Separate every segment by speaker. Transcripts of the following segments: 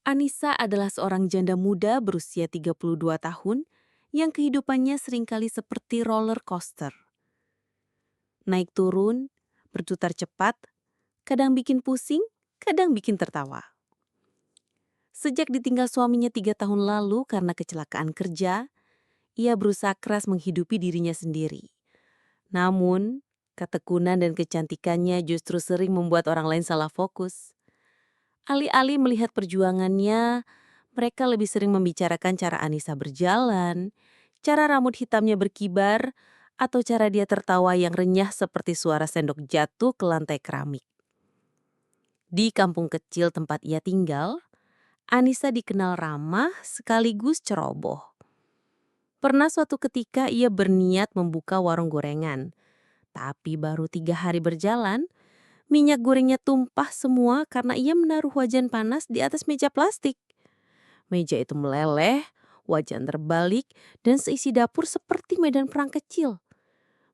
Speaker 1: Anissa adalah seorang janda muda berusia 32 tahun yang kehidupannya seringkali seperti roller coaster. Naik turun, berputar cepat, kadang bikin pusing, kadang bikin tertawa. Sejak ditinggal suaminya 3 tahun lalu karena kecelakaan kerja, ia berusaha keras menghidupi dirinya sendiri. Namun, ketekunan dan kecantikannya justru sering membuat orang lain salah fokus. Alih-alih melihat perjuangannya, mereka lebih sering membicarakan cara Anissa berjalan, cara rambut hitamnya berkibar, atau cara dia tertawa yang renyah seperti suara sendok jatuh ke lantai keramik. Di kampung kecil tempat ia tinggal, Anissa dikenal ramah sekaligus ceroboh. Pernah suatu ketika ia berniat membuka warung gorengan, tapi baru 3 hari berjalan, minyak gorengnya tumpah semua karena ia menaruh wajan panas di atas meja plastik. Meja itu meleleh, wajan terbalik, dan seisi dapur seperti medan perang kecil.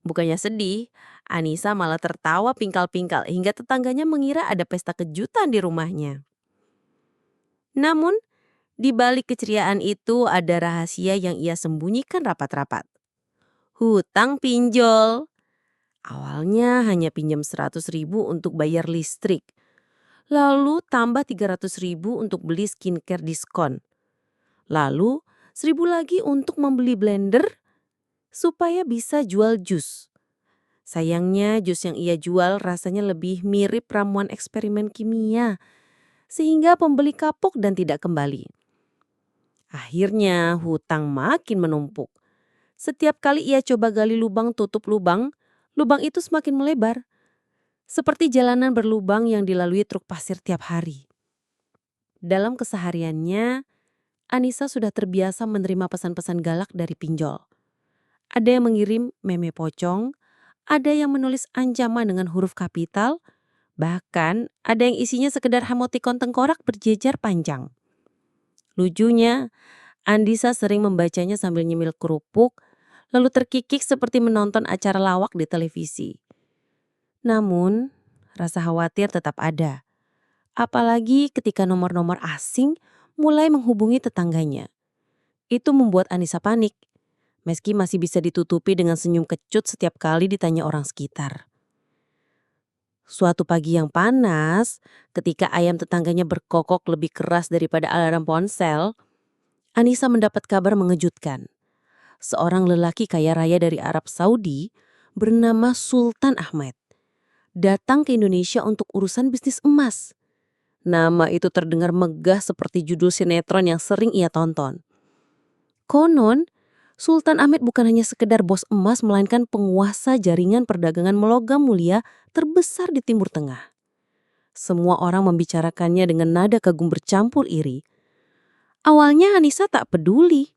Speaker 1: Bukannya sedih, Anissa malah tertawa pingkal-pingkal hingga tetangganya mengira ada pesta kejutan di rumahnya. Namun, di balik keceriaan itu ada rahasia yang ia sembunyikan rapat-rapat. Hutang pinjol. Awalnya hanya pinjam 100.000 untuk bayar listrik. Lalu tambah 300.000 untuk beli skincare diskon. Lalu 1.000 lagi untuk membeli blender supaya bisa jual jus. Sayangnya jus yang ia jual rasanya lebih mirip ramuan eksperimen kimia. Sehingga pembeli kapok dan tidak kembali. Akhirnya hutang makin menumpuk. Setiap kali ia coba gali lubang tutup lubang, lubang itu semakin melebar. Seperti jalanan berlubang yang dilalui truk pasir tiap hari. Dalam kesehariannya, Anissa sudah terbiasa menerima pesan-pesan galak dari pinjol. Ada yang mengirim meme pocong, ada yang menulis ancaman dengan huruf kapital, bahkan ada yang isinya sekedar emotikon tengkorak berjejer panjang. Lucunya, Andisa sering membacanya sambil nyemil kerupuk, lalu terkikik seperti menonton acara lawak di televisi. Namun, rasa khawatir tetap ada. Apalagi ketika nomor-nomor asing mulai menghubungi tetangganya. Itu membuat Anissa panik, meski masih bisa ditutupi dengan senyum kecut setiap kali ditanya orang sekitar. Suatu pagi yang panas, ketika ayam tetangganya berkokok lebih keras daripada alarm ponsel, Anissa mendapat kabar mengejutkan. Seorang lelaki kaya raya dari Arab Saudi bernama Sultan Ahmed datang ke Indonesia untuk urusan bisnis emas. Nama itu terdengar megah seperti judul sinetron yang sering ia tonton. Konon, Sultan Ahmed bukan hanya sekedar bos emas melainkan penguasa jaringan perdagangan logam mulia terbesar di Timur Tengah. Semua orang membicarakannya dengan nada kagum bercampur iri. Awalnya Anissa tak peduli.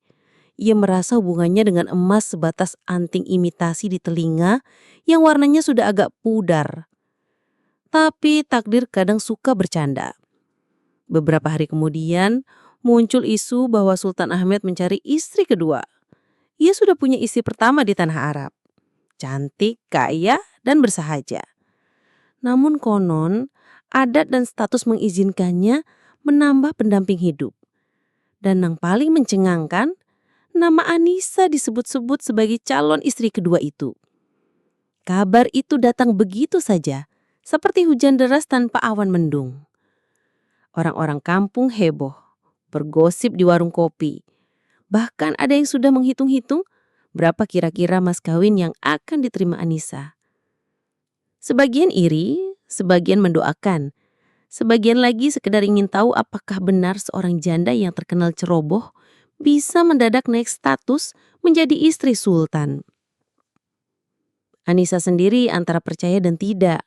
Speaker 1: Ia merasa hubungannya dengan emas sebatas anting imitasi di telinga yang warnanya sudah agak pudar. Tapi takdir kadang suka bercanda. Beberapa hari kemudian muncul isu bahwa Sultan Ahmed mencari istri kedua. Ia sudah punya istri pertama di tanah Arab. Cantik, kaya, dan bersahaja. Namun konon, adat dan status mengizinkannya menambah pendamping hidup. Dan yang paling mencengangkan, nama Anissa disebut-sebut sebagai calon istri kedua itu. Kabar itu datang begitu saja, seperti hujan deras tanpa awan mendung. Orang-orang kampung heboh, bergosip di warung kopi. Bahkan ada yang sudah menghitung-hitung berapa kira-kira mas kawin yang akan diterima Anissa. Sebagian iri, sebagian mendoakan. Sebagian lagi sekedar ingin tahu apakah benar seorang janda yang terkenal ceroboh bisa mendadak naik status menjadi istri sultan. Anissa sendiri antara percaya dan tidak.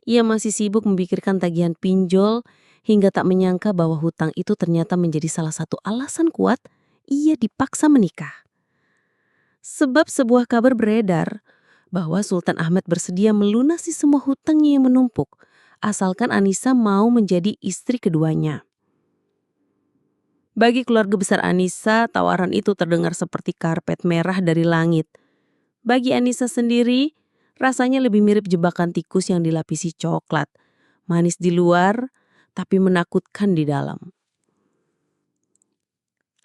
Speaker 1: Ia masih sibuk memikirkan tagihan pinjol hingga tak menyangka bahwa hutang itu ternyata menjadi salah satu alasan kuat ia dipaksa menikah. Sebab sebuah kabar beredar bahwa Sultan Ahmed bersedia melunasi semua hutangnya yang menumpuk, asalkan Anissa mau menjadi istri keduanya. Bagi keluarga besar Anissa, tawaran itu terdengar seperti karpet merah dari langit. Bagi Anissa sendiri, rasanya lebih mirip jebakan tikus yang dilapisi coklat. Manis di luar, tapi menakutkan di dalam.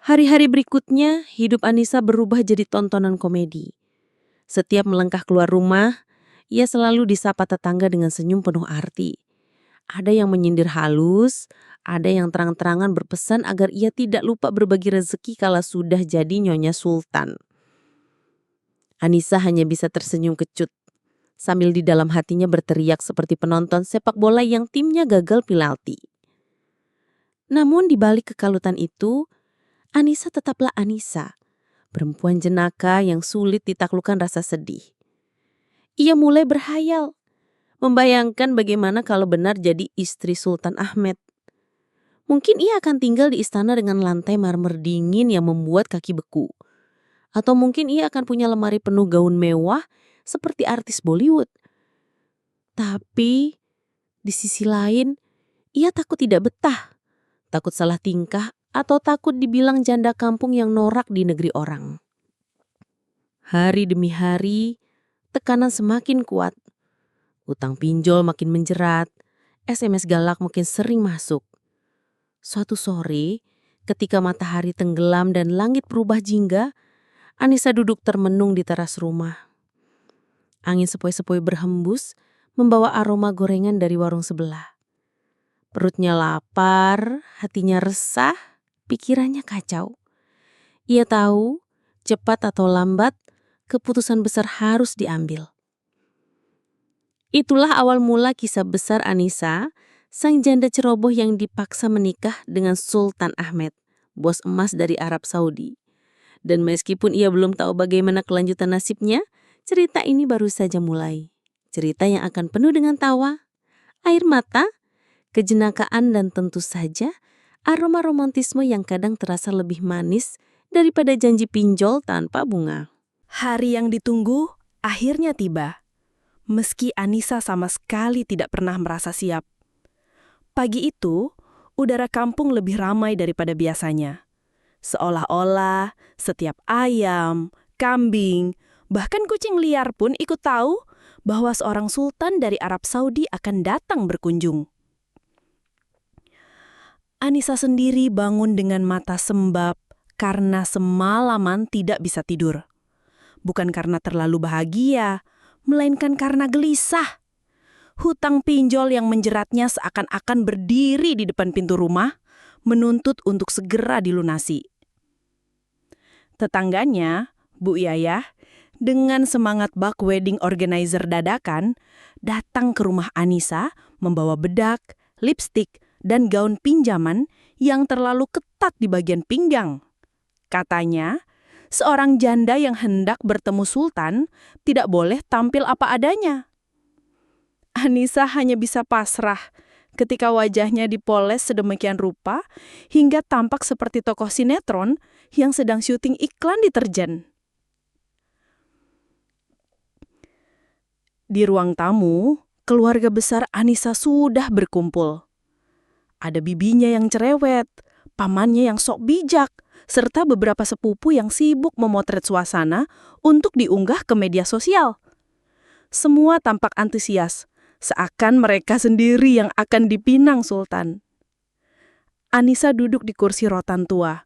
Speaker 1: Hari-hari berikutnya, hidup Anissa berubah jadi tontonan komedi. Setiap melangkah keluar rumah, ia selalu disapa tetangga dengan senyum penuh arti. Ada yang menyindir halus, ada yang terang-terangan berpesan agar ia tidak lupa berbagi rezeki kala sudah jadi Nyonya Sultan. Anissa hanya bisa tersenyum kecut, sambil di dalam hatinya berteriak seperti penonton sepak bola yang timnya gagal penalti. Namun di balik kekalutan itu, Anissa tetaplah Anissa, perempuan jenaka yang sulit ditaklukkan rasa sedih. Ia mulai berhayal, membayangkan bagaimana kalau benar jadi istri Sultan Ahmed. Mungkin ia akan tinggal di istana dengan lantai marmer dingin yang membuat kaki beku. Atau mungkin ia akan punya lemari penuh gaun mewah seperti artis Bollywood. Tapi di sisi lain, ia takut tidak betah, takut salah tingkah, atau takut dibilang janda kampung yang norak di negeri orang. Hari demi hari, tekanan semakin kuat. Utang pinjol makin menjerat, SMS galak makin sering masuk. Suatu sore, ketika matahari tenggelam dan langit berubah jingga, Anissa duduk termenung di teras rumah. Angin sepoi-sepoi berhembus, membawa aroma gorengan dari warung sebelah. Perutnya lapar, hatinya resah, pikirannya kacau. Ia tahu, cepat atau lambat, keputusan besar harus diambil. Itulah awal mula kisah besar Anissa, sang janda ceroboh yang dipaksa menikah dengan Sultan Ahmed, bos emas dari Arab Saudi. Dan meskipun ia belum tahu bagaimana kelanjutan nasibnya, cerita ini baru saja mulai. Cerita yang akan penuh dengan tawa, air mata, kejenakaan dan tentu saja aroma romantisme yang kadang terasa lebih manis daripada janji pinjol tanpa bunga.
Speaker 2: Hari yang ditunggu akhirnya tiba. Meski Anissa sama sekali tidak pernah merasa siap. Pagi itu, udara kampung lebih ramai daripada biasanya. Seolah-olah setiap ayam, kambing, bahkan kucing liar pun ikut tahu bahwa seorang sultan dari Arab Saudi akan datang berkunjung. Anissa sendiri bangun dengan mata sembab karena semalaman tidak bisa tidur. Bukan karena terlalu bahagia, melainkan karena gelisah. Hutang pinjol yang menjeratnya seakan-akan berdiri di depan pintu rumah, menuntut untuk segera dilunasi. Tetangganya, Bu Yayah, dengan semangat bak wedding organizer dadakan, datang ke rumah Anissa membawa bedak, lipstik, dan gaun pinjaman yang terlalu ketat di bagian pinggang. Katanya, seorang janda yang hendak bertemu sultan tidak boleh tampil apa adanya. Anissa hanya bisa pasrah ketika wajahnya dipoles sedemikian rupa hingga tampak seperti tokoh sinetron yang sedang syuting iklan deterjen. Di ruang tamu, keluarga besar Anissa sudah berkumpul. Ada bibinya yang cerewet, pamannya yang sok bijak, serta beberapa sepupu yang sibuk memotret suasana untuk diunggah ke media sosial. Semua tampak antusias, seakan mereka sendiri yang akan dipinang sultan. Anissa duduk di kursi rotan tua,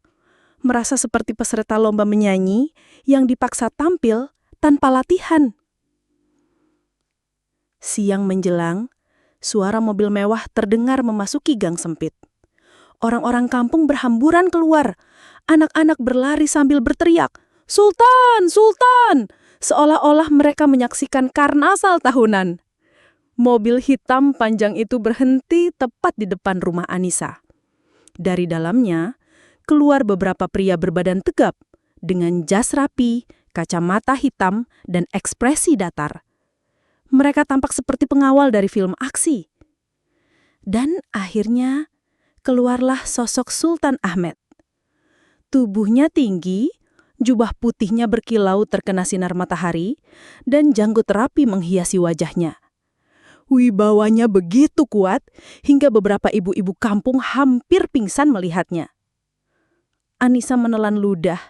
Speaker 2: merasa seperti peserta lomba menyanyi yang dipaksa tampil tanpa latihan. Siang menjelang, suara mobil mewah terdengar memasuki gang sempit. Orang-orang kampung berhamburan keluar. Anak-anak berlari sambil berteriak, "Sultan! Sultan!" Seolah-olah mereka menyaksikan karnaval tahunan. Mobil hitam panjang itu berhenti tepat di depan rumah Anissa. Dari dalamnya, keluar beberapa pria berbadan tegap, dengan jas rapi, kacamata hitam, dan ekspresi datar. Mereka tampak seperti pengawal dari film aksi. Dan akhirnya, keluarlah sosok Sultan Ahmed. Tubuhnya tinggi, jubah putihnya berkilau terkena sinar matahari, dan janggut rapi menghiasi wajahnya. Wibawanya begitu kuat, hingga beberapa ibu-ibu kampung hampir pingsan melihatnya. Anissa menelan ludah.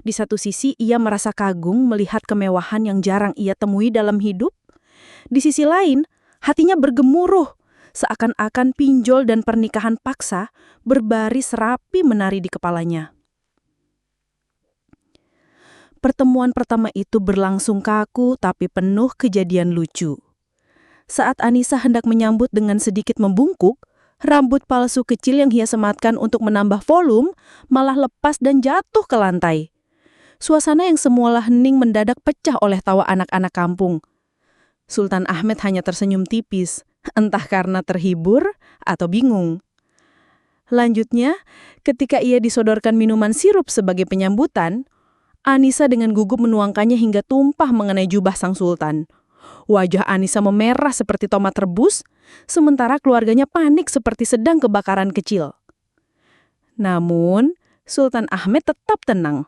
Speaker 2: Di satu sisi ia merasa kagum melihat kemewahan yang jarang ia temui dalam hidup. Di sisi lain, hatinya bergemuruh, seakan-akan pinjol dan pernikahan paksa berbaris rapi menari di kepalanya. Pertemuan pertama itu berlangsung kaku tapi penuh kejadian lucu. Saat Anissa hendak menyambut dengan sedikit membungkuk, rambut palsu kecil yang ia sematkan untuk menambah volume malah lepas dan jatuh ke lantai. Suasana yang semula hening mendadak pecah oleh tawa anak-anak kampung. Sultan Ahmed hanya tersenyum tipis, entah karena terhibur atau bingung. Lanjutnya, ketika ia disodorkan minuman sirup sebagai penyambutan, Anissa dengan gugup menuangkannya hingga tumpah mengenai jubah sang sultan. Wajah Anissa memerah seperti tomat rebus, sementara keluarganya panik seperti sedang kebakaran kecil. Namun, Sultan Ahmed tetap tenang,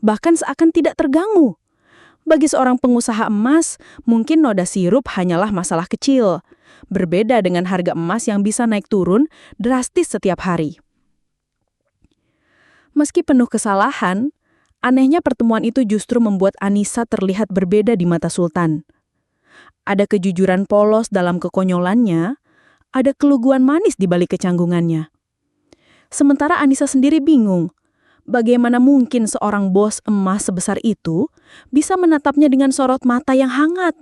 Speaker 2: bahkan seakan tidak terganggu. Bagi seorang pengusaha emas, mungkin noda sirup hanyalah masalah kecil. Berbeda dengan harga emas yang bisa naik turun drastis setiap hari. Meski penuh kesalahan, anehnya pertemuan itu justru membuat Anissa terlihat berbeda di mata Sultan. Ada kejujuran polos dalam kekonyolannya, ada keluguan manis di balik kecanggungannya. Sementara Anissa sendiri bingung, bagaimana mungkin seorang bos emas sebesar itu bisa menatapnya dengan sorot mata yang hangat.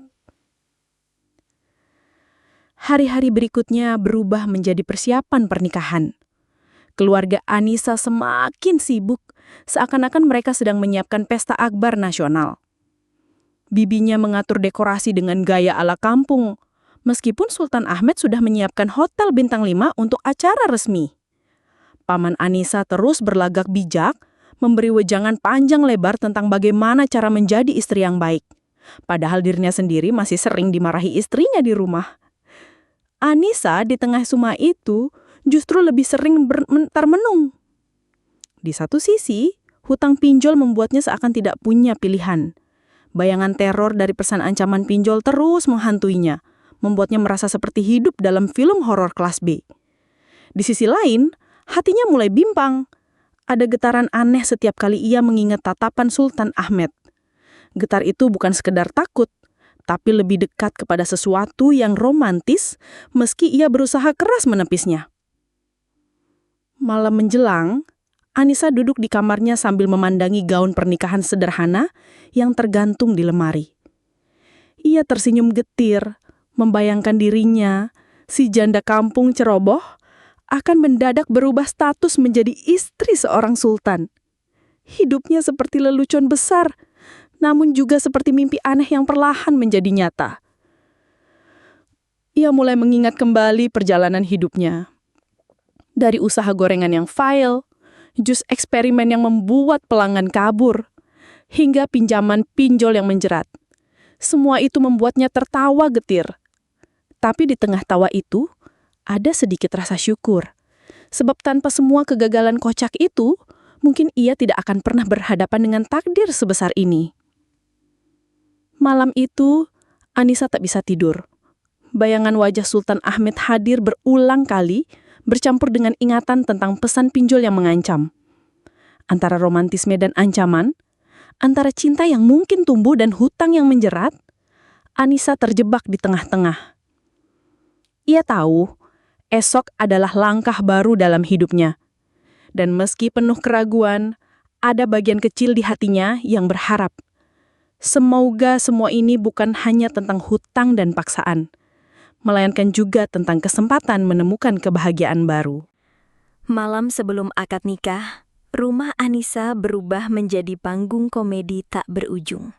Speaker 2: Hari-hari berikutnya berubah menjadi persiapan pernikahan. Keluarga Anissa semakin sibuk, seakan-akan mereka sedang menyiapkan pesta akbar nasional. Bibinya mengatur dekorasi dengan gaya ala kampung, meskipun Sultan Ahmed sudah menyiapkan hotel bintang 5 untuk acara resmi. Paman Anissa terus berlagak bijak, memberi wejangan panjang lebar tentang bagaimana cara menjadi istri yang baik. Padahal dirinya sendiri masih sering dimarahi istrinya di rumah. Anissa di tengah semua itu justru lebih sering termenung. Di satu sisi, hutang pinjol membuatnya seakan tidak punya pilihan. Bayangan teror dari pesan ancaman pinjol terus menghantuinya, membuatnya merasa seperti hidup dalam film horor kelas B. Di sisi lain, hatinya mulai bimbang. Ada getaran aneh setiap kali ia mengingat tatapan Sultan Ahmed. Getar itu bukan sekedar takut, tapi lebih dekat kepada sesuatu yang romantis meski ia berusaha keras menepisnya. Malam menjelang, Anissa duduk di kamarnya sambil memandangi gaun pernikahan sederhana yang tergantung di lemari. Ia tersenyum getir, membayangkan dirinya, si janda kampung ceroboh, akan mendadak berubah status menjadi istri seorang sultan. Hidupnya seperti lelucon besar, namun juga seperti mimpi aneh yang perlahan menjadi nyata. Ia mulai mengingat kembali perjalanan hidupnya. Dari usaha gorengan yang fail, jus eksperimen yang membuat pelanggan kabur, hingga pinjaman pinjol yang menjerat. Semua itu membuatnya tertawa getir. Tapi di tengah tawa itu, ada sedikit rasa syukur. Sebab tanpa semua kegagalan kocak itu, mungkin ia tidak akan pernah berhadapan dengan takdir sebesar ini. Malam itu, Anissa tak bisa tidur. Bayangan wajah Sultan Ahmed hadir berulang kali, bercampur dengan ingatan tentang pesan pinjol yang mengancam. Antara romantisme dan ancaman, antara cinta yang mungkin tumbuh dan hutang yang menjerat, Anissa terjebak di tengah-tengah. Ia tahu, esok adalah langkah baru dalam hidupnya. Dan meski penuh keraguan, ada bagian kecil di hatinya yang berharap. Semoga semua ini bukan hanya tentang hutang dan paksaan, melainkan juga tentang kesempatan menemukan kebahagiaan baru.
Speaker 3: Malam sebelum akad nikah, rumah Anissa berubah menjadi panggung komedi tak berujung.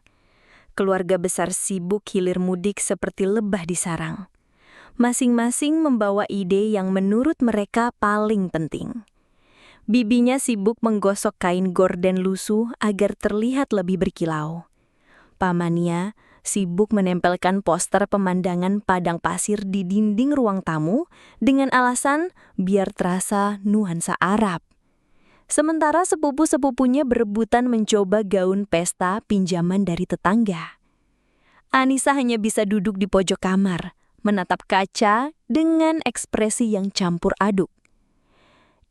Speaker 3: Keluarga besar sibuk hilir mudik seperti lebah di sarang. Masing-masing membawa ide yang menurut mereka paling penting. Bibinya sibuk menggosok kain gorden lusuh agar terlihat lebih berkilau. Pamannya sibuk menempelkan poster pemandangan padang pasir di dinding ruang tamu dengan alasan biar terasa nuansa Arab. Sementara sepupu-sepupunya berebutan mencoba gaun pesta pinjaman dari tetangga. Anissa hanya bisa duduk di pojok kamar, menatap kaca dengan ekspresi yang campur aduk.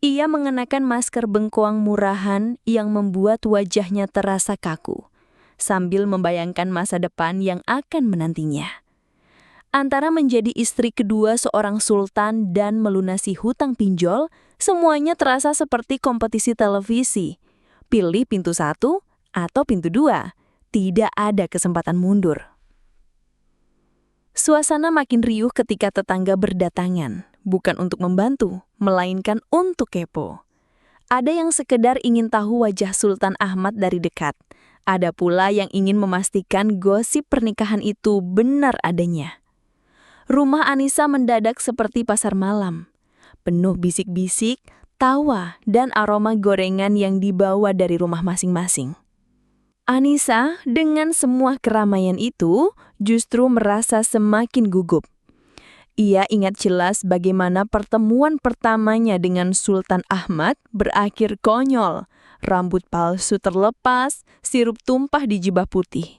Speaker 3: Ia mengenakan masker bengkoang murahan yang membuat wajahnya terasa kaku, sambil membayangkan masa depan yang akan menantinya. Antara menjadi istri kedua seorang sultan dan melunasi hutang pinjol, semuanya terasa seperti kompetisi televisi. Pilih pintu 1 atau pintu 2. tidak ada kesempatan mundur. Suasana makin riuh ketika tetangga berdatangan, bukan untuk membantu, melainkan untuk kepo. Ada yang sekedar ingin tahu wajah Sultan Ahmad dari dekat. Ada pula yang ingin memastikan gosip pernikahan itu benar adanya. Rumah Anissa mendadak seperti pasar malam. Penuh bisik-bisik, tawa, dan aroma gorengan yang dibawa dari rumah masing-masing. Anissa, dengan semua keramaian itu, justru merasa semakin gugup. Ia ingat jelas bagaimana pertemuan pertamanya dengan Sultan Ahmad berakhir konyol. Rambut palsu terlepas, sirup tumpah di jubah putih.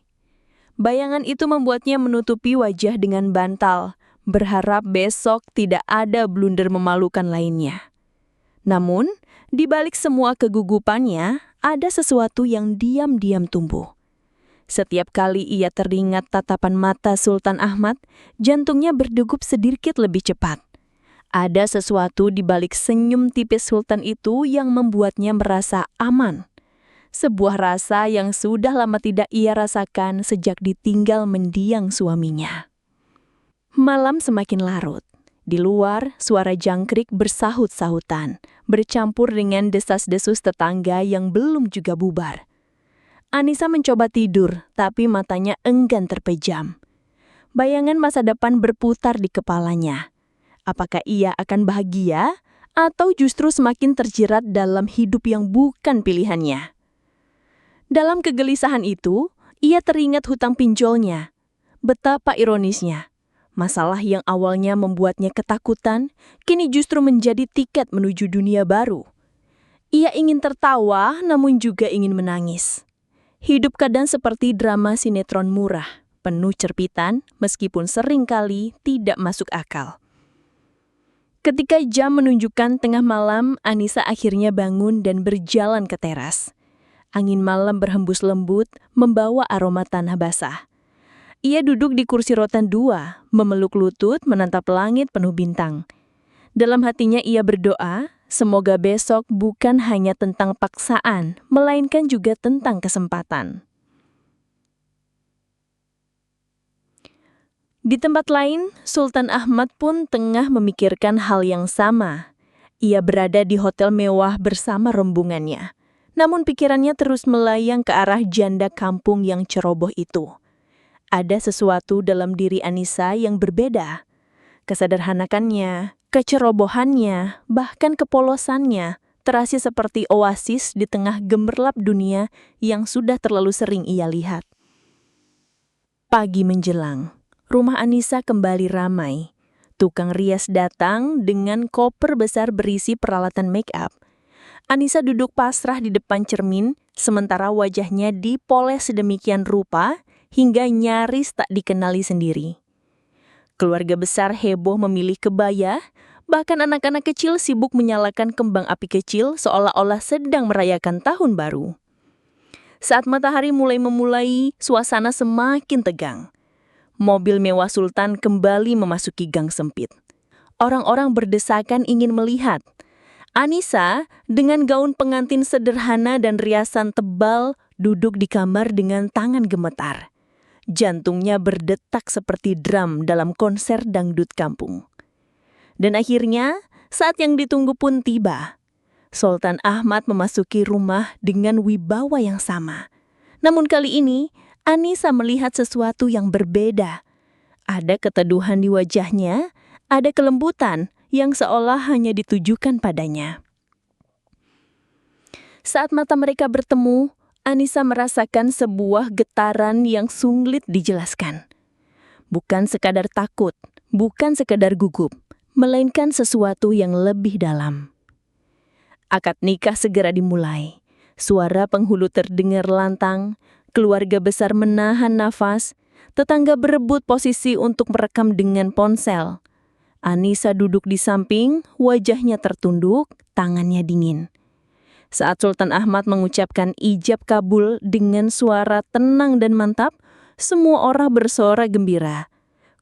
Speaker 3: Bayangan itu membuatnya menutupi wajah dengan bantal, berharap besok tidak ada blunder memalukan lainnya. Namun, di balik semua kegugupannya, ada sesuatu yang diam-diam tumbuh. Setiap kali ia teringat tatapan mata Sultan Ahmad, jantungnya berdegup sedikit lebih cepat. Ada sesuatu di balik senyum tipis Sultan itu yang membuatnya merasa aman. Sebuah rasa yang sudah lama tidak ia rasakan sejak ditinggal mendiang suaminya. Malam semakin larut. Di luar, suara jangkrik bersahut-sahutan, bercampur dengan desas-desus tetangga yang belum juga bubar. Anissa mencoba tidur, tapi matanya enggan terpejam. Bayangan masa depan berputar di kepalanya. Apakah ia akan bahagia, atau justru semakin terjerat dalam hidup yang bukan pilihannya? Dalam kegelisahan itu, ia teringat hutang pinjolnya. Betapa ironisnya. Masalah yang awalnya membuatnya ketakutan, kini justru menjadi tiket menuju dunia baru. Ia ingin tertawa, namun juga ingin menangis. Hidup kadang seperti drama sinetron murah, penuh cerpitan, meskipun seringkali tidak masuk akal. Ketika jam menunjukkan tengah malam, Anissa akhirnya bangun dan berjalan ke teras. Angin malam berhembus lembut, membawa aroma tanah basah. Ia duduk di kursi rotan 2, memeluk lutut, menatap langit penuh bintang. Dalam hatinya ia berdoa, semoga besok bukan hanya tentang paksaan, melainkan juga tentang kesempatan. Di tempat lain, Sultan Ahmad pun tengah memikirkan hal yang sama. Ia berada di hotel mewah bersama rombongannya. Namun pikirannya terus melayang ke arah janda kampung yang ceroboh itu. Ada sesuatu dalam diri Anissa yang berbeda. Kesederhanakannya, kecerobohannya, bahkan kepolosannya terasa seperti oasis di tengah gemerlap dunia yang sudah terlalu sering ia lihat. Pagi menjelang, rumah Anissa kembali ramai. Tukang rias datang dengan koper besar berisi peralatan make up. Anissa duduk pasrah di depan cermin, sementara wajahnya dipoles sedemikian rupa hingga nyaris tak dikenali sendiri. Keluarga besar heboh memilih kebaya, bahkan anak-anak kecil sibuk menyalakan kembang api kecil seolah-olah sedang merayakan tahun baru. Saat matahari mulai memulai, suasana semakin tegang. Mobil mewah Sultan kembali memasuki gang sempit. Orang-orang berdesakan ingin melihat. Anissa, dengan gaun pengantin sederhana dan riasan tebal, duduk di kamar dengan tangan gemetar. Jantungnya berdetak seperti drum dalam konser dangdut kampung. Dan akhirnya, saat yang ditunggu pun tiba. Sultan Ahmad memasuki rumah dengan wibawa yang sama. Namun kali ini, Anissa melihat sesuatu yang berbeda. Ada keteduhan di wajahnya, ada kelembutan yang seolah hanya ditujukan padanya. Saat mata mereka bertemu, Anissa merasakan sebuah getaran yang sulit dijelaskan. Bukan sekadar takut, bukan sekadar gugup, melainkan sesuatu yang lebih dalam. Akad nikah segera dimulai. Suara penghulu terdengar lantang, keluarga besar menahan nafas, tetangga berebut posisi untuk merekam dengan ponsel. Anissa duduk di samping, wajahnya tertunduk, tangannya dingin. Saat Sultan Ahmad mengucapkan ijab kabul dengan suara tenang dan mantap, semua orang bersorak gembira.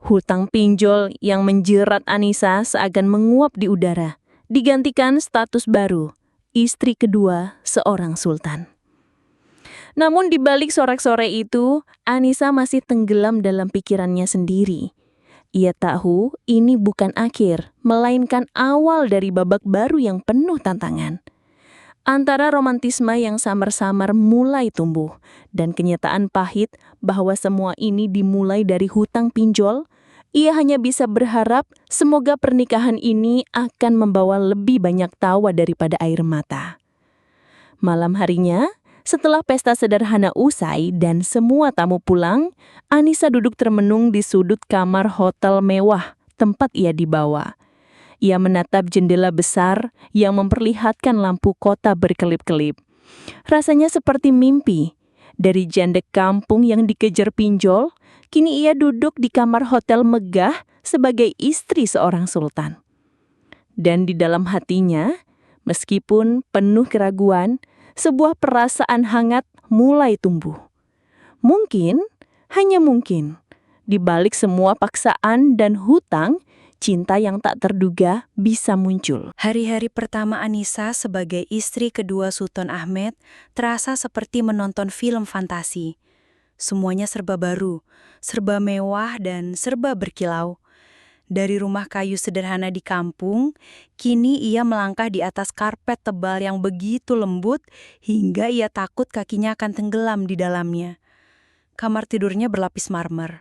Speaker 3: Hutang pinjol yang menjerat Anissa seakan menguap di udara, digantikan status baru, istri kedua seorang sultan. Namun di balik sorak-sorai itu, Anissa masih tenggelam dalam pikirannya sendiri. Ia tahu ini bukan akhir, melainkan awal dari babak baru yang penuh tantangan. Antara romantisme yang samar-samar mulai tumbuh dan kenyataan pahit bahwa semua ini dimulai dari hutang pinjol, ia hanya bisa berharap semoga pernikahan ini akan membawa lebih banyak tawa daripada air mata. Malam harinya, setelah pesta sederhana usai dan semua tamu pulang, Anissa duduk termenung di sudut kamar hotel mewah tempat ia dibawa. Ia menatap jendela besar yang memperlihatkan lampu kota berkelip-kelip. Rasanya seperti mimpi. Dari janda kampung yang dikejar pinjol, kini ia duduk di kamar hotel megah sebagai istri seorang sultan. Dan di dalam hatinya, meskipun penuh keraguan, sebuah perasaan hangat mulai tumbuh. Mungkin, hanya mungkin, di balik semua paksaan dan hutang, cinta yang tak terduga bisa muncul.
Speaker 2: Hari-hari pertama Anissa sebagai istri kedua Sultan Ahmed terasa seperti menonton film fantasi. Semuanya serba baru, serba mewah dan serba berkilau. Dari rumah kayu sederhana di kampung, kini ia melangkah di atas karpet tebal yang begitu lembut hingga ia takut kakinya akan tenggelam di dalamnya. Kamar tidurnya berlapis marmer,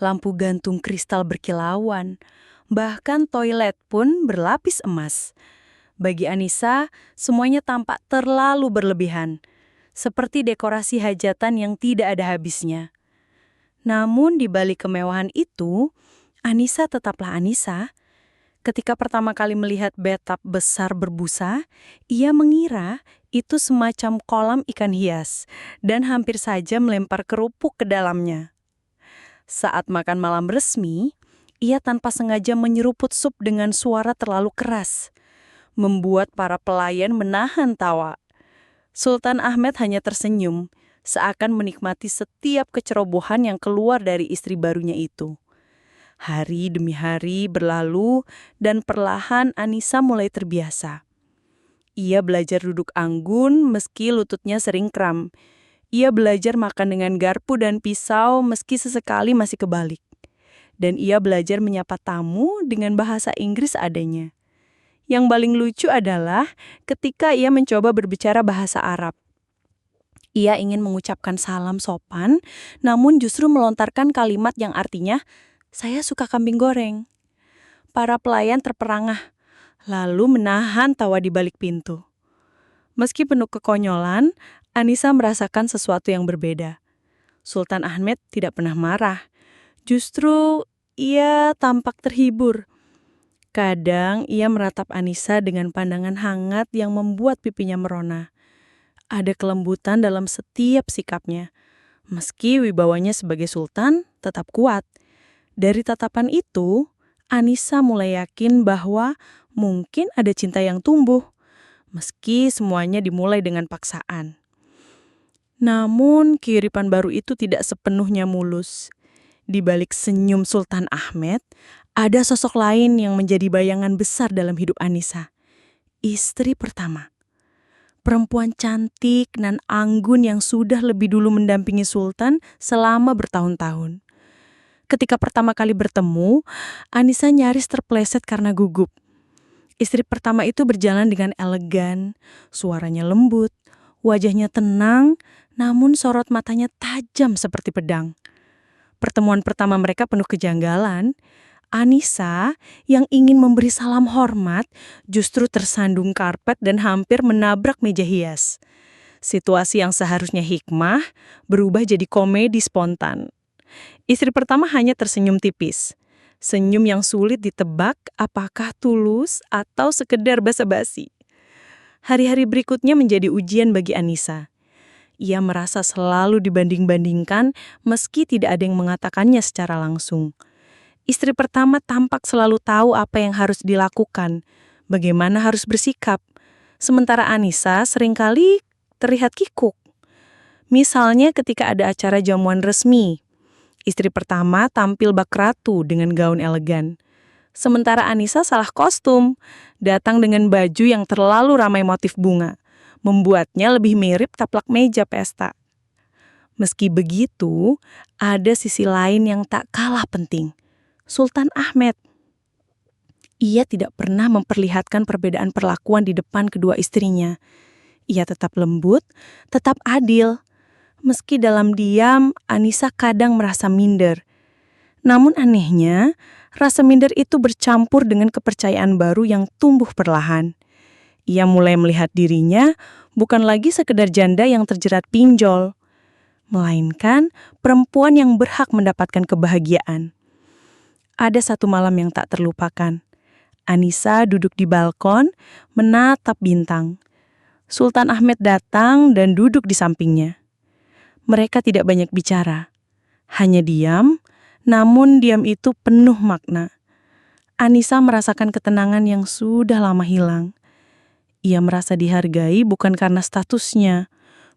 Speaker 2: lampu gantung kristal berkilauan, bahkan toilet pun berlapis emas. Bagi Anissa, semuanya tampak terlalu berlebihan, seperti dekorasi hajatan yang tidak ada habisnya. Namun di balik kemewahan itu, Anissa tetaplah Anissa. Ketika pertama kali melihat bathtub besar berbusa, ia mengira itu semacam kolam ikan hias dan hampir saja melempar kerupuk ke dalamnya. Saat makan malam resmi, ia tanpa sengaja menyeruput sup dengan suara terlalu keras, membuat para pelayan menahan tawa. Sultan Ahmed hanya tersenyum, seakan menikmati setiap kecerobohan yang keluar dari istri barunya itu. Hari demi hari berlalu dan perlahan Anissa mulai terbiasa. Ia belajar duduk anggun meski lututnya sering kram. Ia belajar makan dengan garpu dan pisau meski sesekali masih kebalik. Dan ia belajar menyapa tamu dengan bahasa Inggris adanya. Yang paling lucu adalah ketika ia mencoba berbicara bahasa Arab. Ia ingin mengucapkan salam sopan, namun justru melontarkan kalimat yang artinya, "Saya suka kambing goreng." Para pelayan terperangah, lalu menahan tawa di balik pintu. Meski penuh kekonyolan, Anissa merasakan sesuatu yang berbeda. Sultan Ahmed tidak pernah marah. Justru ia tampak terhibur. Kadang ia meratap Anissa dengan pandangan hangat yang membuat pipinya merona. Ada kelembutan dalam setiap sikapnya. Meski wibawanya sebagai sultan tetap kuat. Dari tatapan itu, Anissa mulai yakin bahwa mungkin ada cinta yang tumbuh. Meski semuanya dimulai dengan paksaan. Namun kehidupan baru itu tidak sepenuhnya mulus. Di balik senyum Sultan Ahmed, ada sosok lain yang menjadi bayangan besar dalam hidup Anissa. Istri pertama. Perempuan cantik dan anggun yang sudah lebih dulu mendampingi Sultan selama bertahun-tahun. Ketika pertama kali bertemu, Anissa nyaris terpleset karena gugup. Istri pertama itu berjalan dengan elegan, suaranya lembut, wajahnya tenang, namun sorot matanya tajam seperti pedang. Pertemuan pertama mereka penuh kejanggalan. Anissa yang ingin memberi salam hormat justru tersandung karpet dan hampir menabrak meja hias. Situasi yang seharusnya hikmah berubah jadi komedi spontan. Istri pertama hanya tersenyum tipis. Senyum yang sulit ditebak apakah tulus atau sekedar basa-basi. Hari-hari berikutnya menjadi ujian bagi Anissa. Ia merasa selalu dibanding-bandingkan meski tidak ada yang mengatakannya secara langsung. Istri pertama tampak selalu tahu apa yang harus dilakukan, bagaimana harus bersikap. Sementara Anissa seringkali terlihat kikuk. Misalnya ketika ada acara jamuan resmi, istri pertama tampil bak ratu dengan gaun elegan. Sementara Anissa salah kostum, datang dengan baju yang terlalu ramai motif bunga. Membuatnya lebih mirip taplak meja pesta. Meski begitu, ada sisi lain yang tak kalah penting. Sultan Ahmed. Ia tidak pernah memperlihatkan perbedaan perlakuan di depan kedua istrinya. Ia tetap lembut, tetap adil. Meski dalam diam, Anissa kadang merasa minder. Namun anehnya, rasa minder itu bercampur dengan kepercayaan baru yang tumbuh perlahan. Ia mulai melihat dirinya bukan lagi sekedar janda yang terjerat pinjol, melainkan perempuan yang berhak mendapatkan kebahagiaan. Ada satu malam yang tak terlupakan. Anissa duduk di balkon, menatap bintang. Sultan Ahmed datang dan duduk di sampingnya. Mereka tidak banyak bicara, hanya diam, namun diam itu penuh makna. Anissa merasakan ketenangan yang sudah lama hilang. Ia merasa dihargai bukan karena statusnya,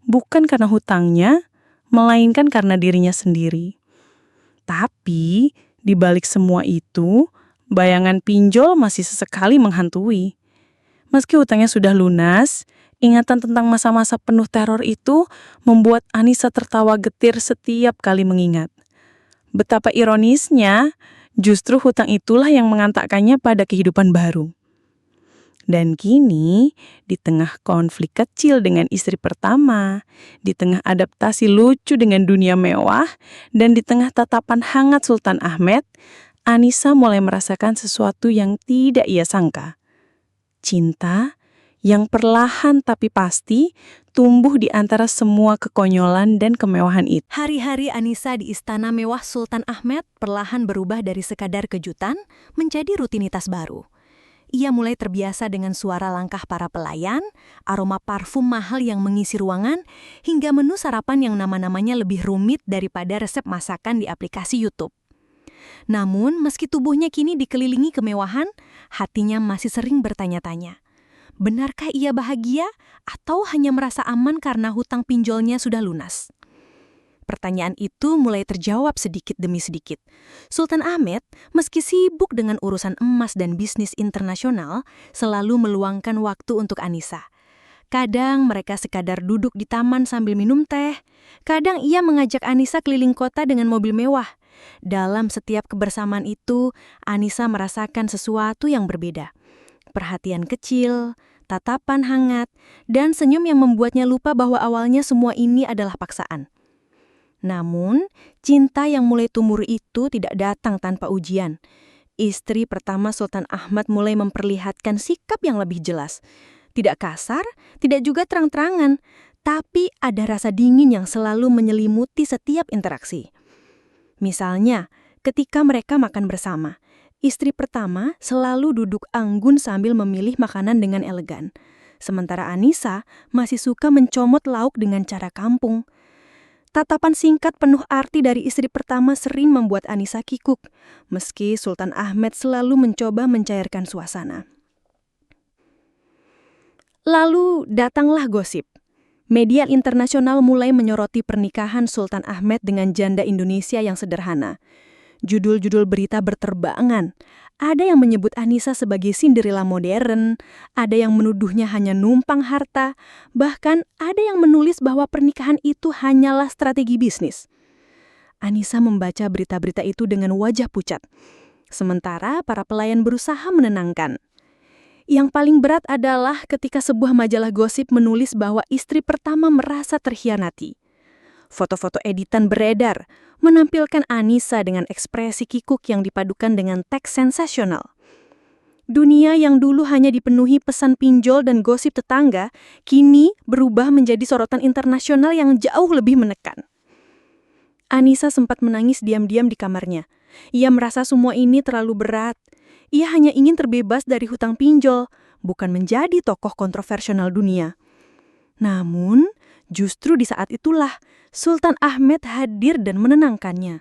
Speaker 2: bukan karena hutangnya, melainkan karena dirinya sendiri. Tapi, di balik semua itu, bayangan pinjol masih sesekali menghantui. Meski hutangnya sudah lunas, ingatan tentang masa-masa penuh teror itu membuat Anissa tertawa getir setiap kali mengingat. Betapa ironisnya, justru hutang itulah yang mengantarkannya pada kehidupan baru. Dan kini, di tengah konflik kecil dengan istri pertama, di tengah adaptasi lucu dengan dunia mewah, dan di tengah tatapan hangat Sultan Ahmed, Anissa mulai merasakan sesuatu yang tidak ia sangka. Cinta yang perlahan tapi pasti tumbuh di antara semua kekonyolan dan kemewahan itu.
Speaker 3: Hari-hari Anissa di Istana Mewah Sultan Ahmed perlahan berubah dari sekadar kejutan menjadi rutinitas baru. Ia mulai terbiasa dengan suara langkah para pelayan, aroma parfum mahal yang mengisi ruangan, hingga menu sarapan yang nama-namanya lebih rumit daripada resep masakan di aplikasi YouTube. Namun, meski tubuhnya kini dikelilingi kemewahan, hatinya masih sering bertanya-tanya. Benarkah ia bahagia atau hanya merasa aman karena hutang pinjolnya sudah lunas? Pertanyaan itu mulai terjawab sedikit demi sedikit. Sultan Ahmed, meski sibuk dengan urusan emas dan bisnis internasional, selalu meluangkan waktu untuk Anissa. Kadang mereka sekadar duduk di taman sambil minum teh. Kadang ia mengajak Anissa keliling kota dengan mobil mewah. Dalam setiap kebersamaan itu, Anissa merasakan sesuatu yang berbeda. Perhatian kecil, tatapan hangat, dan senyum yang membuatnya lupa bahwa awalnya semua ini adalah paksaan. Namun, cinta yang mulai tumbuh itu tidak datang tanpa ujian. Istri pertama Sultan Ahmed mulai memperlihatkan sikap yang lebih jelas. Tidak kasar, tidak juga terang-terangan, tapi ada rasa dingin yang selalu menyelimuti setiap interaksi. Misalnya, ketika mereka makan bersama, istri pertama selalu duduk anggun sambil memilih makanan dengan elegan. Sementara Anissa masih suka mencomot lauk dengan cara kampung. Tatapan singkat penuh arti dari istri pertama sering membuat Anissa kikuk, meski Sultan Ahmed selalu mencoba mencairkan suasana. Lalu datanglah gosip. Media internasional mulai menyoroti pernikahan Sultan Ahmed dengan janda Indonesia yang sederhana. Judul-judul berita berterbangan. Ada yang menyebut Anissa sebagai Cinderella modern, ada yang menuduhnya hanya numpang harta, bahkan ada yang menulis bahwa pernikahan itu hanyalah strategi bisnis. Anissa membaca berita-berita itu dengan wajah pucat. Sementara para pelayan berusaha menenangkan. Yang paling berat adalah ketika sebuah majalah gosip menulis bahwa istri pertama merasa terkhianati. Foto-foto editan beredar, menampilkan Anissa dengan ekspresi kikuk yang dipadukan dengan teks sensasional. Dunia yang dulu hanya dipenuhi pesan pinjol dan gosip tetangga, kini berubah menjadi sorotan internasional yang jauh lebih menekan. Anissa sempat menangis diam-diam di kamarnya. Ia merasa semua ini terlalu berat. Ia hanya ingin terbebas dari hutang pinjol, bukan menjadi tokoh kontroversial dunia. Namun, justru di saat itulah Sultan Ahmed hadir dan menenangkannya.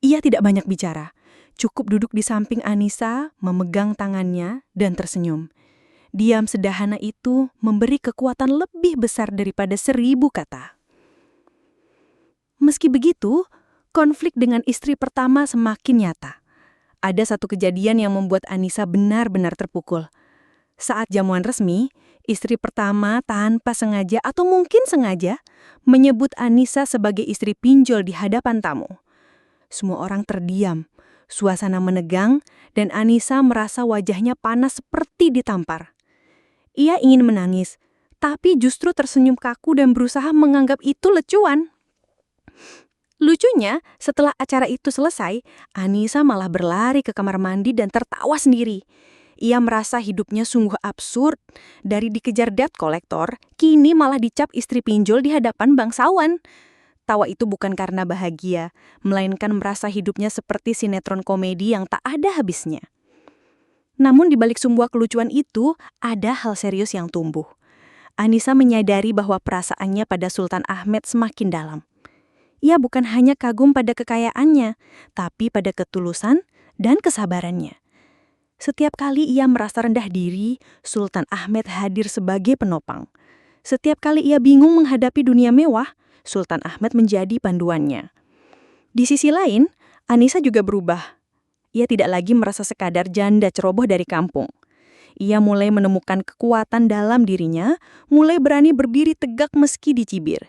Speaker 3: Ia tidak banyak bicara, cukup duduk di samping Anissa, memegang tangannya, dan tersenyum. Diam sederhana itu memberi kekuatan lebih besar daripada 1000 kata. Meski begitu, konflik dengan istri pertama semakin nyata. Ada satu kejadian yang membuat Anissa benar-benar terpukul. Saat jamuan resmi, istri pertama tanpa sengaja atau mungkin sengaja
Speaker 2: menyebut Anissa sebagai istri pinjol di hadapan tamu. Semua orang terdiam, suasana menegang, dan Anissa merasa wajahnya panas seperti ditampar. Ia ingin menangis, tapi justru tersenyum kaku dan berusaha menganggap itu lecuan. Lucunya, setelah acara itu selesai, Anissa malah berlari ke kamar mandi dan tertawa sendiri. Ia merasa hidupnya sungguh absurd. Dari dikejar debt collector, kini malah dicap istri pinjol di hadapan bangsawan. Tawa itu bukan karena bahagia, melainkan merasa hidupnya seperti sinetron komedi yang tak ada habisnya. Namun di balik semua kelucuan itu, ada hal serius yang tumbuh. Anissa menyadari bahwa perasaannya pada Sultan Ahmed semakin dalam. Ia bukan hanya kagum pada kekayaannya, tapi pada ketulusan dan kesabarannya. Setiap kali ia merasa rendah diri, Sultan Ahmed hadir sebagai penopang. Setiap kali ia bingung menghadapi dunia mewah, Sultan Ahmed menjadi panduannya. Di sisi lain, Anissa juga berubah. Ia tidak lagi merasa sekadar janda ceroboh dari kampung. Ia mulai menemukan kekuatan dalam dirinya, mulai berani berdiri tegak meski dicibir.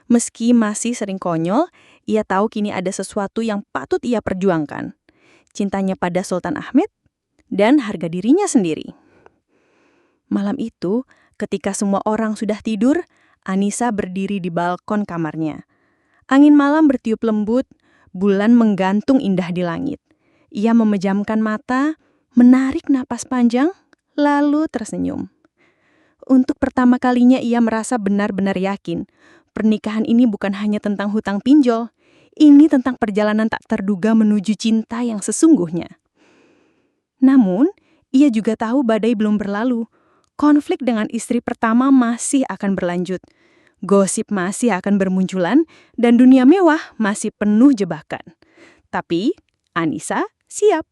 Speaker 2: Meski masih sering konyol, ia tahu kini ada sesuatu yang patut ia perjuangkan. Cintanya pada Sultan Ahmed dan harga dirinya sendiri. Malam itu, ketika semua orang sudah tidur, Anissa berdiri di balkon kamarnya. Angin malam bertiup lembut, bulan menggantung indah di langit. Ia memejamkan mata, menarik napas panjang, lalu tersenyum. Untuk pertama kalinya ia merasa benar-benar yakin. Pernikahan ini bukan hanya tentang hutang pinjol, ini tentang perjalanan tak terduga menuju cinta yang sesungguhnya. Namun, ia juga tahu badai belum berlalu. Konflik dengan istri pertama masih akan berlanjut. Gosip masih akan bermunculan, dan dunia mewah masih penuh jebakan. Tapi, Anissa siap.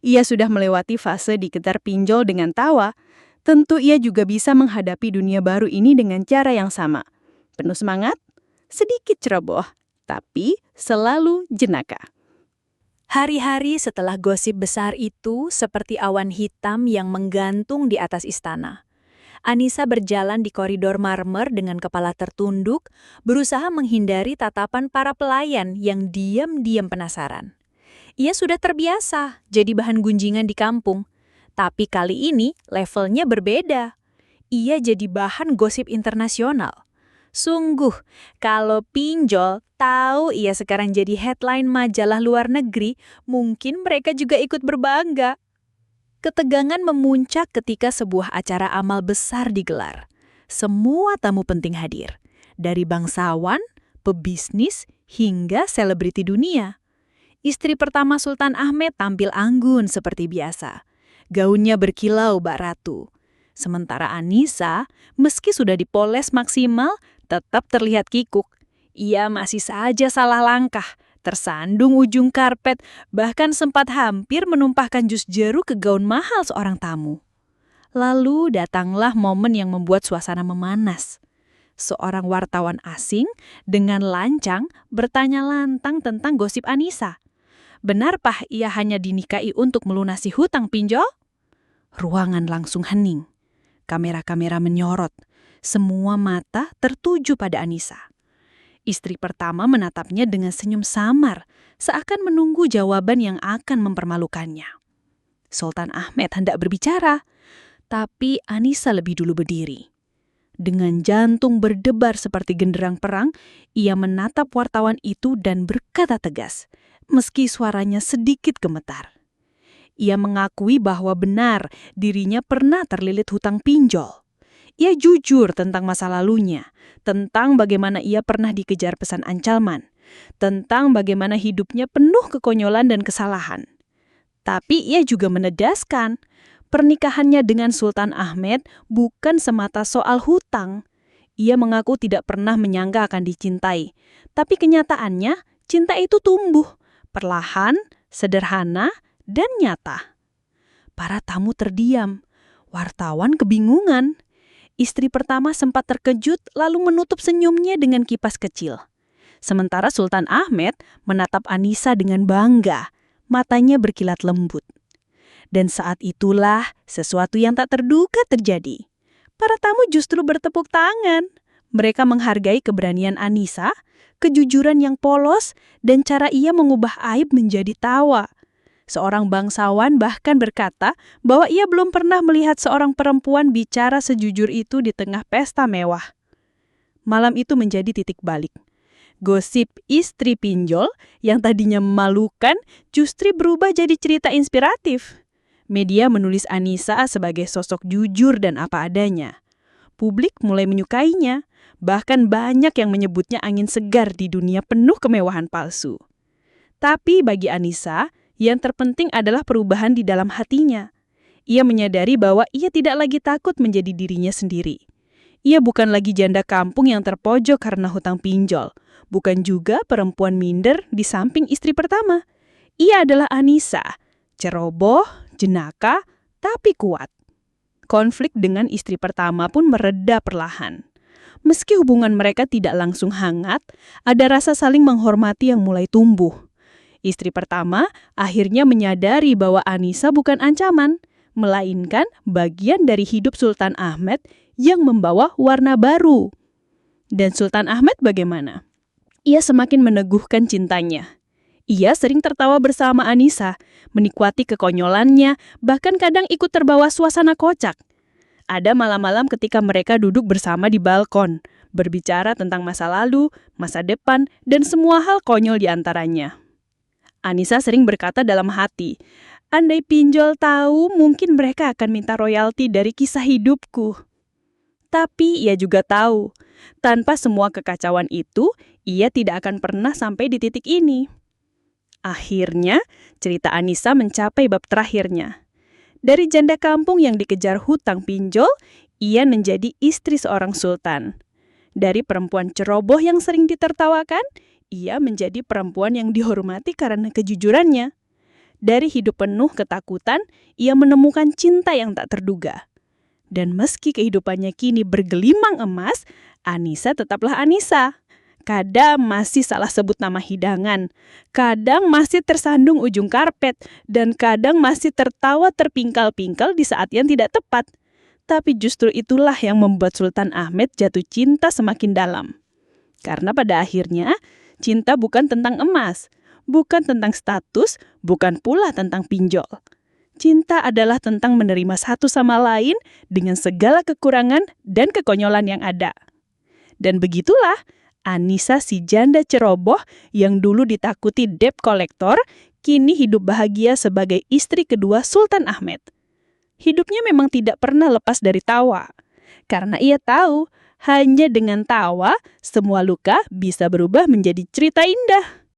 Speaker 2: Ia sudah melewati fase dikejar pinjol dengan tawa. Tentu ia juga bisa menghadapi dunia baru ini dengan cara yang sama. Penuh semangat, sedikit ceroboh, tapi selalu jenaka.
Speaker 4: Hari-hari setelah gosip besar itu seperti awan hitam yang menggantung di atas istana. Anissa berjalan di koridor marmer dengan kepala tertunduk, berusaha menghindari tatapan para pelayan yang diam-diam penasaran. Ia sudah terbiasa jadi bahan gunjingan di kampung, tapi kali ini levelnya berbeda. Ia jadi bahan gosip internasional. Sungguh, kalau pinjol tahu ia sekarang jadi headline majalah luar negeri, mungkin mereka juga ikut berbangga. Ketegangan memuncak ketika sebuah acara amal besar digelar. Semua tamu penting hadir, dari bangsawan, pebisnis, hingga selebriti dunia. Istri pertama Sultan Ahmed tampil anggun seperti biasa. Gaunnya berkilau bak ratu. Sementara Anissa, meski sudah dipoles maksimal, tetap terlihat kikuk. Ia masih saja salah langkah, tersandung ujung karpet, bahkan sempat hampir menumpahkan jus jeruk ke gaun mahal seorang tamu. Lalu datanglah momen yang membuat suasana memanas. Seorang wartawan asing dengan lancang bertanya lantang tentang gosip Anissa. Benarkah ia hanya dinikahi untuk melunasi hutang pinjol? Ruangan langsung hening. Kamera-kamera menyorot. Semua mata tertuju pada Anissa. Istri pertama menatapnya dengan senyum samar, seakan menunggu jawaban yang akan mempermalukannya. Sultan Ahmed hendak berbicara, tapi Anissa lebih dulu berdiri. Dengan jantung berdebar seperti genderang perang, ia menatap wartawan itu dan berkata tegas, meski suaranya sedikit gemetar. Ia mengakui bahwa benar dirinya pernah terlilit hutang pinjol. Ia jujur tentang masa lalunya, tentang bagaimana ia pernah dikejar pesan ancaman, tentang bagaimana hidupnya penuh kekonyolan dan kesalahan. Tapi ia juga menegaskan, pernikahannya dengan Sultan Ahmed bukan semata soal hutang. Ia mengaku tidak pernah menyangka akan dicintai, tapi kenyataannya cinta itu tumbuh, perlahan, sederhana, dan nyata. Para tamu terdiam, wartawan kebingungan. Istri pertama sempat terkejut lalu menutup senyumnya dengan kipas kecil. Sementara Sultan Ahmed menatap Anissa dengan bangga, matanya berkilat lembut. Dan saat itulah sesuatu yang tak terduga terjadi. Para tamu justru bertepuk tangan.
Speaker 2: Mereka menghargai keberanian Anissa, kejujuran yang polos, dan cara ia mengubah aib menjadi tawa. Seorang bangsawan bahkan berkata bahwa ia belum pernah melihat seorang perempuan bicara sejujur itu di tengah pesta mewah. Malam itu menjadi titik balik. Gosip istri pinjol yang tadinya memalukan justru berubah jadi cerita inspiratif. Media menulis Anissa sebagai sosok jujur dan apa adanya. Publik mulai menyukainya, bahkan banyak yang menyebutnya angin segar di dunia penuh kemewahan palsu. Tapi bagi Anissa, yang terpenting adalah perubahan di dalam hatinya. Ia menyadari bahwa ia tidak lagi takut menjadi dirinya sendiri. Ia bukan lagi janda kampung yang terpojok karena hutang pinjol. Bukan juga perempuan minder di samping istri pertama. Ia adalah Anissa, ceroboh, jenaka, tapi kuat. Konflik dengan istri pertama pun mereda perlahan. Meski hubungan mereka tidak langsung hangat, ada rasa saling menghormati yang mulai tumbuh. Istri pertama akhirnya menyadari bahwa Anissa bukan ancaman, melainkan bagian dari hidup Sultan Ahmed yang membawa warna baru. Dan Sultan Ahmed bagaimana? Ia semakin meneguhkan cintanya. Ia sering tertawa bersama Anissa, menikmati kekonyolannya, bahkan kadang ikut terbawa suasana kocak. Ada malam-malam ketika mereka duduk bersama di balkon, berbicara tentang masa lalu, masa depan, dan semua hal konyol di antaranya. Anissa sering berkata dalam hati, andai pinjol tahu, mungkin mereka akan minta royalti dari kisah hidupku. Tapi ia juga tahu, tanpa semua kekacauan itu, ia tidak akan pernah sampai di titik ini. Akhirnya, cerita Anissa mencapai bab terakhirnya. Dari janda kampung yang dikejar hutang pinjol, ia menjadi istri seorang sultan. Dari perempuan ceroboh yang sering ditertawakan, ia menjadi perempuan yang dihormati karena kejujurannya. Dari hidup penuh ketakutan, ia menemukan cinta yang tak terduga. Dan meski kehidupannya kini bergelimang emas, Anissa tetaplah Anissa. Kadang masih salah sebut nama hidangan, kadang masih tersandung ujung karpet, dan kadang masih tertawa terpingkal-pingkal di saat yang tidak tepat. Tapi justru itulah yang membuat Sultan Ahmed jatuh cinta semakin dalam. Karena pada akhirnya, cinta bukan tentang emas, bukan tentang status, bukan pula tentang pinjol. Cinta adalah tentang menerima satu sama lain dengan segala kekurangan dan kekonyolan yang ada. Dan begitulah, Anissa si janda ceroboh yang dulu ditakuti debt collector, kini hidup bahagia sebagai istri kedua Sultan Ahmed. Hidupnya memang tidak pernah lepas dari tawa. Karena ia tahu, hanya dengan tawa, semua luka bisa berubah menjadi cerita indah.